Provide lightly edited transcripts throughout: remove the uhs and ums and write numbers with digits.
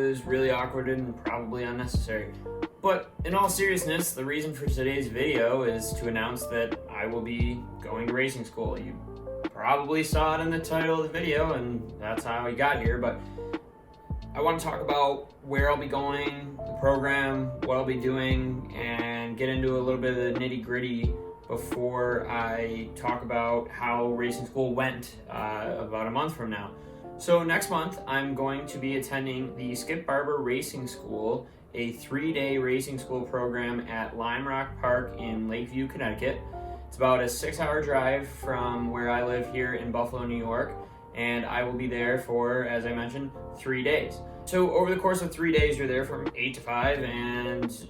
was really awkward and probably unnecessary. But in all seriousness, the reason for today's video is to announce that I will be going to racing school. You probably saw it in the title of the video, and that's how we got here, but I want to talk about where I'll be going, the program, what I'll be doing, and get into a little bit of the nitty-gritty before I talk about how racing school went about a month from now. So next month, I'm going to be attending the Skip Barber Racing School, a 3-day racing school program at Lime Rock Park in Lakeview, Connecticut. It's about a 6-hour drive from where I live here in Buffalo, New York, and I will be there for, as I mentioned, 3 days. So over the course of 3 days, you're there from 8 to 5, and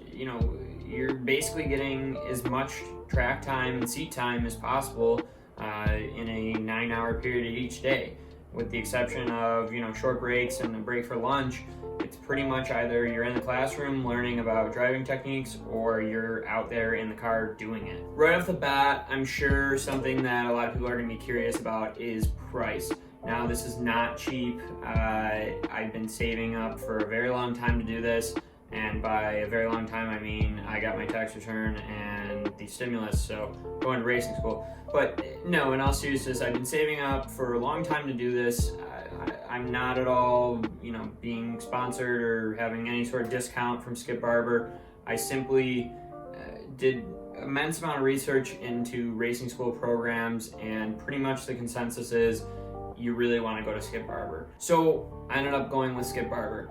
you're basically getting as much track time and seat time as possible in a 9-hour period each day. With the exception of short breaks and a break for lunch, it's pretty much either you're in the classroom learning about driving techniques or you're out there in the car doing it. Right off the bat, I'm sure something that a lot of people are going to be curious about is price. Now, this is not cheap. I've been saving up for a very long time to do this, and by a very long time I mean I got my tax return and the stimulus, so going to racing school. But no, in all seriousness, I've been saving up for a long time to do this. I'm not at all, being sponsored or having any sort of discount from Skip Barber. I simply did immense amount of research into racing school programs, and pretty much the consensus is you really want to go to Skip Barber. So I ended up going with Skip Barber.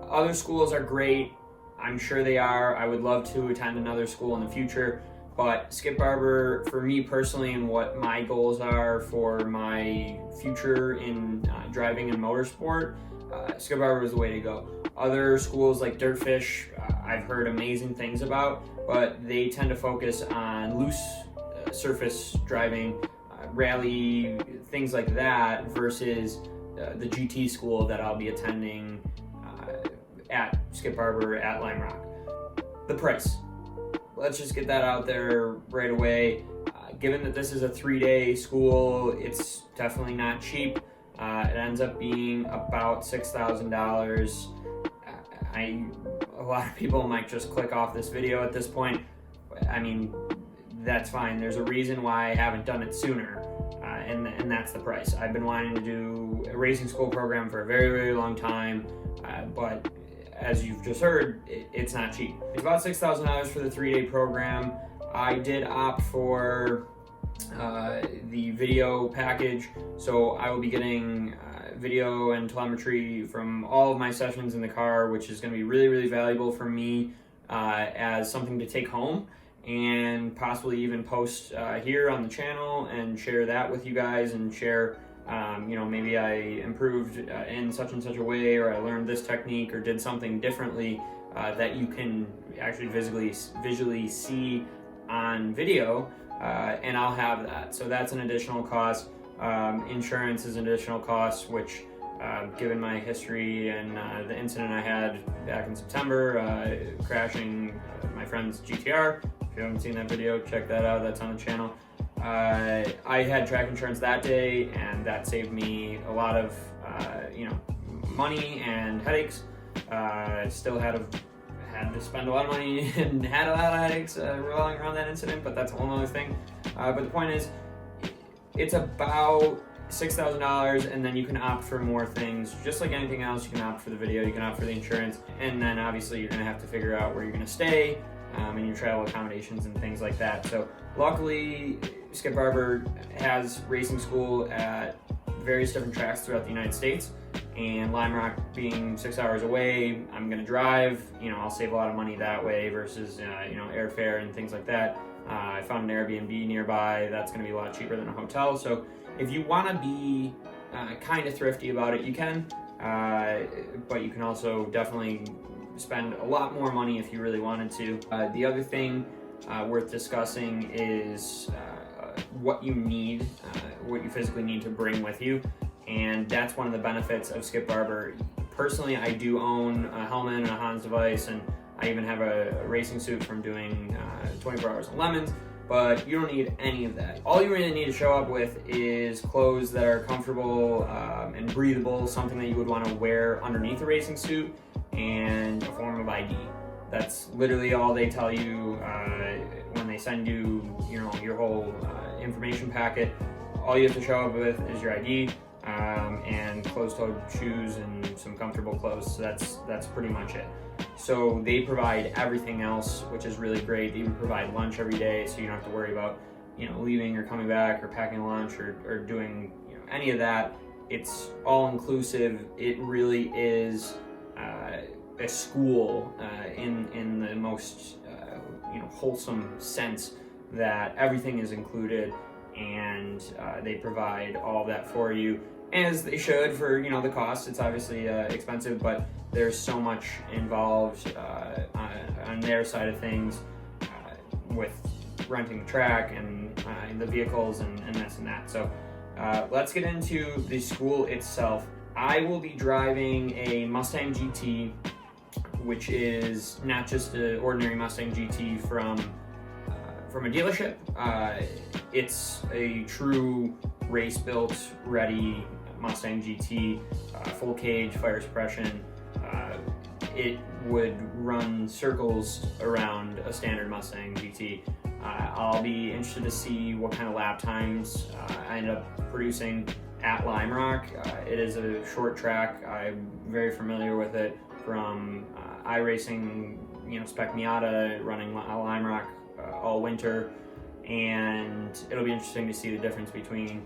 Other schools are great. I'm sure they are. I would love to attend another school in the future. But Skip Barber, for me personally, and what my goals are for my future in driving and motorsport, Skip Barber is the way to go. Other schools like Dirtfish, I've heard amazing things about, but they tend to focus on loose surface driving, rally, things like that, versus the GT school that I'll be attending at Skip Barber at Lime Rock. The price. Let's just get that out there right away. Given that this is a 3-day school, it's definitely not cheap. It ends up being about $6,000. A lot of people might just click off this video at this point. I mean, that's fine. There's a reason why I haven't done it sooner, and that's the price. I've been wanting to do a racing school program for a very, very long time, but as you've just heard, it's not cheap. It's about $6,000 for the 3-day program. I did opt for the video package, so I will be getting video and telemetry from all of my sessions in the car, which is going to be really, really valuable for me as something to take home, and possibly even post here on the channel and share that with you guys, and share maybe I improved in such and such a way, or I learned this technique or did something differently that you can actually visually see on video, and I'll have that. So that's an additional cost. Insurance is an additional cost, which given my history and the incident I had back in September, crashing my friend's GTR. If you haven't seen that video, check that out. That's on the channel. I had track insurance that day, and that saved me a lot of money and headaches. Still had to spend a lot of money and had a lot of headaches revolving around that incident, but that's a whole other thing. But the point is, it's about $6,000, and then you can opt for more things. Just like anything else, you can opt for the video, you can opt for the insurance, and then obviously you're going to have to figure out where you're going to stay, and your travel accommodations and things like that. So luckily, Skip Barber has racing school at various different tracks throughout the United States, and Lime Rock being 6 hours away, I'm going to drive. I'll save a lot of money that way versus airfare and things like that. I found an Airbnb nearby that's going to be a lot cheaper than a hotel. So if you want to be kind of thrifty about it, you can, but you can also definitely spend a lot more money if you really wanted to. The other thing worth discussing is what you need, what you physically need to bring with you, and that's one of the benefits of Skip Barber. Personally, I do own a helmet and a Hans device, and I even have a racing suit from doing 24 Hours of Lemons, but you don't need any of that. All you really need to show up with is clothes that are comfortable and breathable, something that you would want to wear underneath a racing suit, and a form of ID. That's literally all they tell you when they send you, your whole information packet. All you have to show up with is your ID and closed-toed shoes and some comfortable clothes. So that's pretty much it. So they provide everything else, which is really great. They even provide lunch every day, so you don't have to worry about leaving or coming back or packing lunch or doing any of that. It's all inclusive. It really is a school in the most wholesome sense, that everything is included, and they provide all of that for you, as they should for the cost. It's obviously expensive, but there's so much involved on their side of things with renting the track and the vehicles and this and that. So let's get into the school itself. I will be driving a Mustang GT, which is not just an ordinary Mustang GT from a dealership. It's a true race-built, ready Mustang GT, full cage, fire suppression. It would run circles around a standard Mustang GT. I'll be interested to see what kind of lap times I end up producing at Lime Rock. It is a short track. I'm very familiar with it from iRacing, Spec Miata, running Lime Rock all winter, and it'll be interesting to see the difference between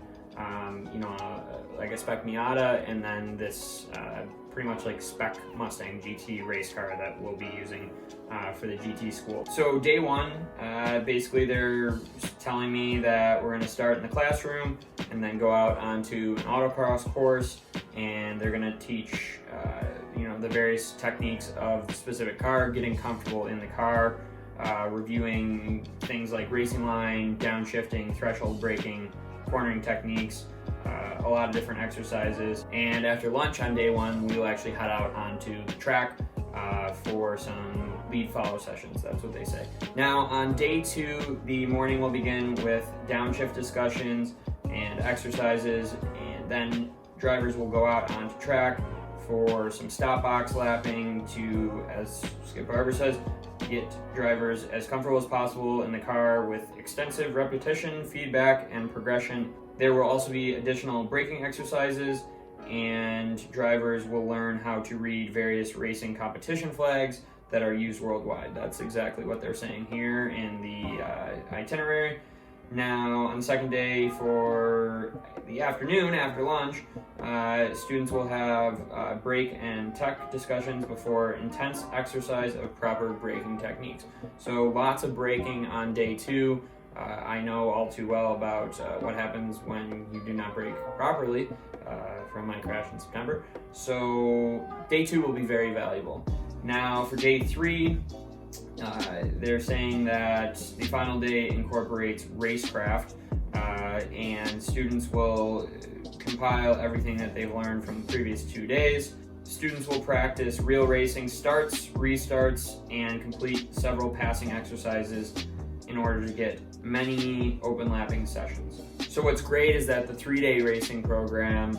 like a Spec Miata and then this pretty much like spec Mustang GT race car that we'll be using for the GT school. So day one, basically they're telling me that we're going to start in the classroom and then go out onto an autocross course, and they're going to teach the various techniques of the specific car, getting comfortable in the car, reviewing things like racing line, downshifting, threshold braking, cornering techniques, a lot of different exercises. And after lunch on day one, we will actually head out onto the track for some lead follow sessions. That's what they say. Now on day two, the morning will begin with downshift discussions and exercises, and then drivers will go out onto track for some stop box lapping to, as Skip Barber says, get drivers as comfortable as possible in the car with extensive repetition, feedback, and progression. There will also be additional braking exercises, and drivers will learn how to read various racing competition flags that are used worldwide. That's exactly what they're saying here in the itinerary. Now, on the second day, for the afternoon after lunch, students will have brake and tech discussions before intense exercise of proper braking techniques. So lots of braking on day two. I know all too well about what happens when you do not brake properly from my crash in September. So day two will be very valuable. Now for day three, they're saying that the final day incorporates racecraft, and students will compile everything that they've learned from the previous 2 days. Students will practice real racing starts, restarts, and complete several passing exercises in order to get many open lapping sessions. So what's great is that the 3-day racing program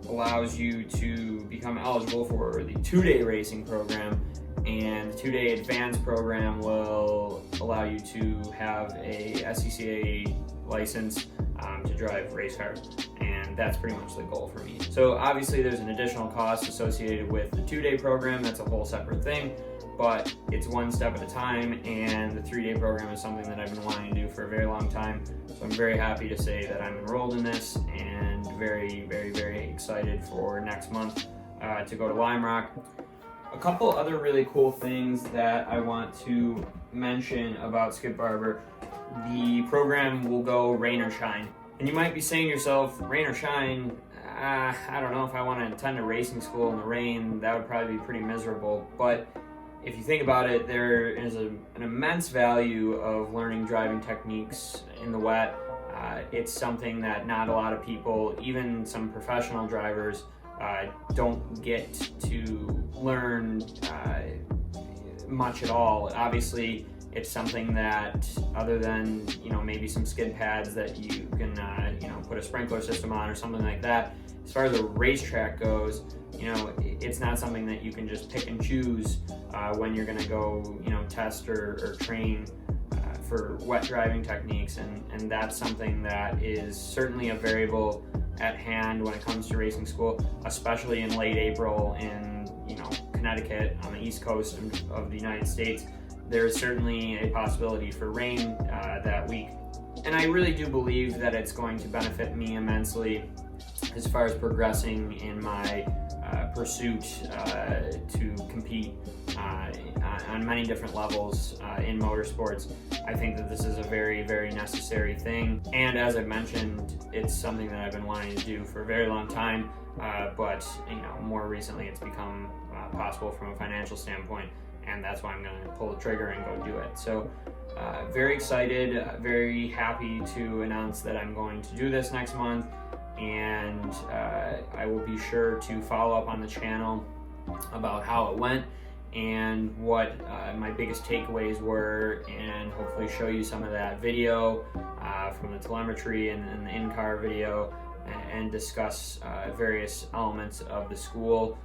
allows you to become eligible for the 2-day racing program, and the 2-day advanced program will allow you to have a SCCA license to drive race cars, and that's pretty much the goal for me. So obviously there's an additional cost associated with the 2-day program. That's a whole separate thing, but it's one step at a time, and the 3-day program is something that I've been wanting to do for a very long time. So I'm very happy to say that I'm enrolled in this, and very, very, very excited for next month to go to Lime Rock. A couple other really cool things that I want to mention about Skip Barber. The program will go rain or shine. And you might be saying to yourself, rain or shine, I don't know if I want to attend a racing school in the rain. That would probably be pretty miserable. But if you think about it, there is an immense value of learning driving techniques in the wet. It's something that not a lot of people, even some professional drivers, don't get to learn much at all. Obviously, it's something that, other than maybe some skid pads that you can put a sprinkler system on or something like that, as far as the racetrack goes, you know, it's not something that you can just pick and choose when you're going to go, you know, test or train for wet driving techniques, and that's something that is certainly a variable at hand when it comes to racing school, especially in late April in, you know, Connecticut on the east coast of the United States. There's certainly a possibility for rain that week, and I really do believe that it's going to benefit me immensely as far as progressing in my pursuit to compete on many different levels in motorsports. I think that this is a very, very necessary thing, and as I mentioned, it's something that I've been wanting to do for a very long time, but you know, more recently it's become possible from a financial standpoint, and that's why I'm going to pull the trigger and go do it. So very excited, very happy to announce that I'm going to do this next month, and I will be sure to follow up on the channel about how it went and what my biggest takeaways were, and hopefully show you some of that video from the telemetry and the in-car video, and discuss various elements of the school.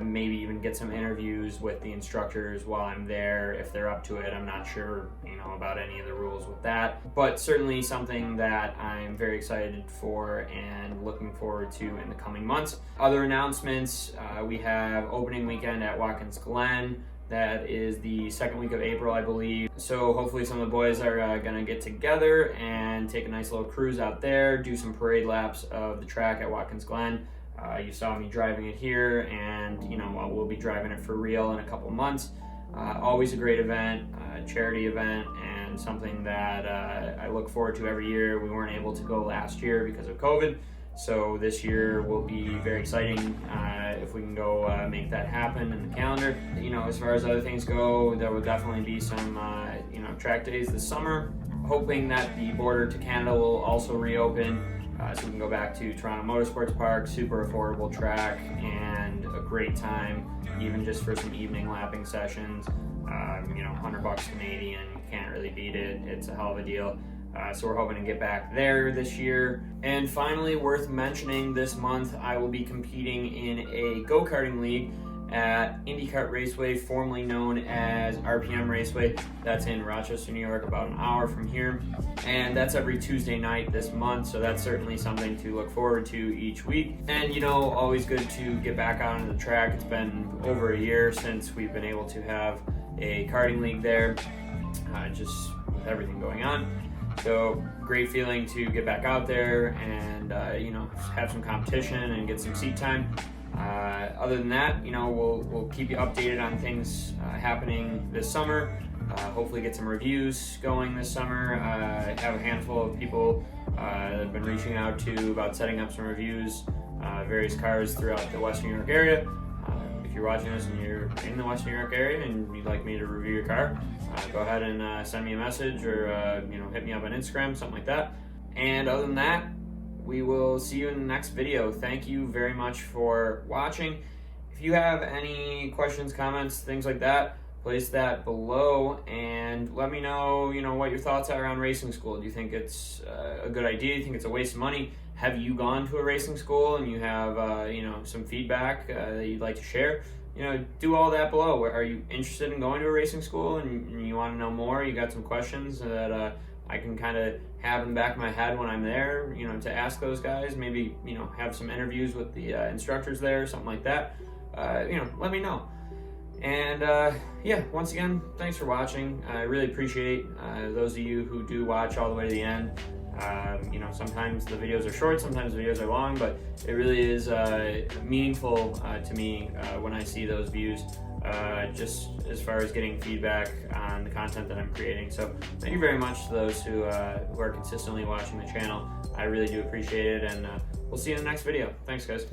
Maybe even get some interviews with the instructors while I'm there if they're up to it. I'm not sure, you know, about any of the rules with that, but certainly something that I'm very excited for and looking forward to in the coming months. Other announcements, we have opening weekend at Watkins Glen. That is the second week of April, I believe. So hopefully some of the boys are gonna get together and take a nice little cruise out there, do some parade laps of the track at Watkins Glen. You saw me driving it here, and you know, we'll be driving it for real in a couple months. Always a great event, charity event, and something that I look forward to every year. We weren't able to go last year because of COVID, so this year will be very exciting if we can go make that happen in the calendar. You know, as far as other things go, there will definitely be some you know, track days this summer. Hoping that the border to Canada will also reopen. So we can go back to Toronto Motorsports Park, super affordable track, and a great time, even just for some evening lapping sessions. You know, $100 Canadian, you can't really beat it. It's a hell of a deal. So we're hoping to get back there this year. And finally, worth mentioning, this month I will be competing in a go-karting league at IndyCart Raceway, formerly known as RPM Raceway. That's in Rochester, New York, about an hour from here. And that's every Tuesday night this month, so that's certainly something to look forward to each week. And you know, always good to get back out on the track. It's been over a year since we've been able to have a karting league there, just with everything going on. So great feeling to get back out there and you know, have some competition and get some seat time. Other than that, you know, we'll keep you updated on things happening this summer. Hopefully get some reviews going this summer. I have a handful of people that have been reaching out to about setting up some reviews, various cars throughout the Western New York area. If you're watching this and you're in the Western New York area and you'd like me to review your car, go ahead and send me a message, or you know, hit me up on Instagram, something like that. And other than that, we will see you in the next video. Thank you very much for watching. If you have any questions, comments, things like that, place that below and let me know, you know, what your thoughts are on racing school. Do you think it's a good idea? Do you think it's a waste of money? Have you gone to a racing school and you have, you know, some feedback that you'd like to share? You know, do all that below. Are you interested in going to a racing school and you want to know more? You got some questions that I can kind of have in the back of my head when I'm there, you know, to ask those guys. Maybe, you know, have some interviews with the instructors there, something like that. You know, let me know. And yeah, once again, thanks for watching. I really appreciate those of you who do watch all the way to the end. You know, sometimes the videos are short, sometimes the videos are long, but it really is meaningful to me when I see those views, just as far as getting feedback on the content that I'm creating. So thank you very much to those who are consistently watching the channel. I really do appreciate it, and we'll see you in the next video. Thanks, guys.